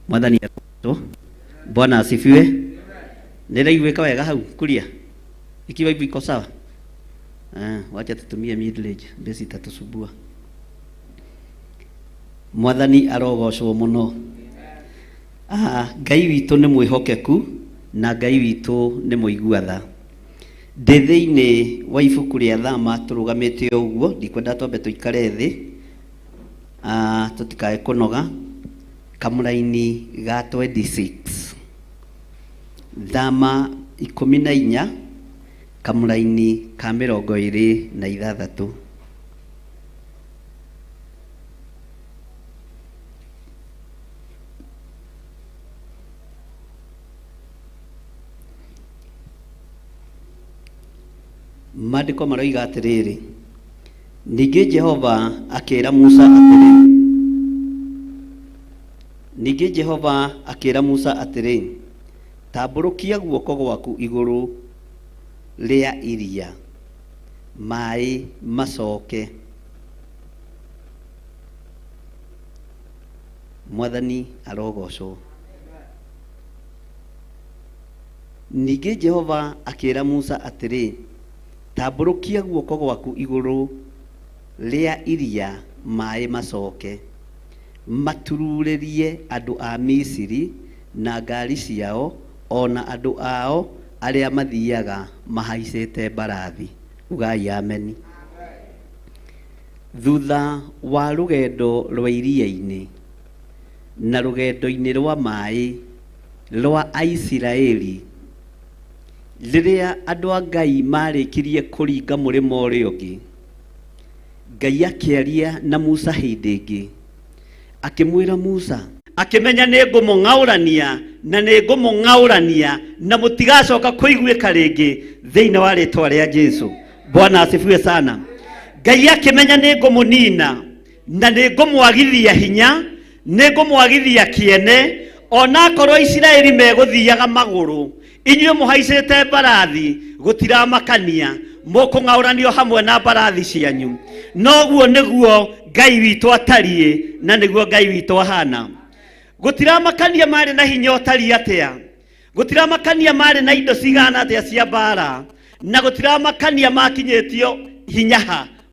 Mwathani Bwana asifiwe. Niraiguika wega hau kulia. Ikiwa hivi iko sawa. Wacha tutumie middle base itatusumbua. Mwathani arogocwo muno. Ngai witũ nĩ mwĩhokeku na Ngai witũ nĩ mũigua-tha. Ndĩ-thĩinĩ wa ibuku rĩa Thama tũrũgamĩte ũguo, ndikwenda twambe tũikare thĩ tũtikae kũnoga. Kamũra-inĩ ga 26 Thama 14 kamũra-inĩ ka 26. Maandĩko maroiga atĩrĩrĩ, ningĩ Jehova akĩĩra Musa atĩrĩ, ningĩ Jehova akĩĩra Musa atĩrĩ, tambũrũkia guoko gwaku igũrũ rĩa iria, maĩ macoke. Mwathani arogocwo. Ningĩ Jehova akĩĩra Musa atĩrĩ, tambũrũkia guoko gwaku igũrũ rĩa iria, maĩ macoke, matururĩrie andũ a Misiri na ngari ciao, ona andũ ao arĩa mathiaga mahaicĩte mbarathi. Ugai ameni. Thutha wa rũgendo rwa iria-inĩ na rũgendo-inĩ rwa maĩ rwa Aisiraeli, rĩrĩa andũ a Ngai marĩkirie kũringa mũrĩmo ũrĩa ũngĩ, Ngai akĩaria na Musa hĩndĩ ĩngĩ, akĩmwĩra Musa, akĩmenya nĩ ngũmũng'aũrania na nĩ ngũmũng'aũrania na mũtigacoka kũiguĩka rĩngĩ thĩinĩ wa rĩĩtwa rĩa Jesũ. Bwana asifiwe sana. Ngai akĩmenya nĩ ngũmũnina na nĩ ngũmwagithia hinya, nĩ ngũmwagithia kĩene, ona akorwo Isiraeli megũthiaga magũrũ, inyuĩ mũhaicĩte mbarathi gũtiramakania, mũkũng'aũranio hamwe na mbarathi cianyu. Noguo nĩguo Ngai witũ atariĩ na nĩguo Ngai witũ ahana. Gũtiramakania marĩ na hinya ũtariĩ atĩa, gũtiramakania marĩ na indo cigana atĩa cia mbara, na gũtiramakania makinyĩtio hinya ha.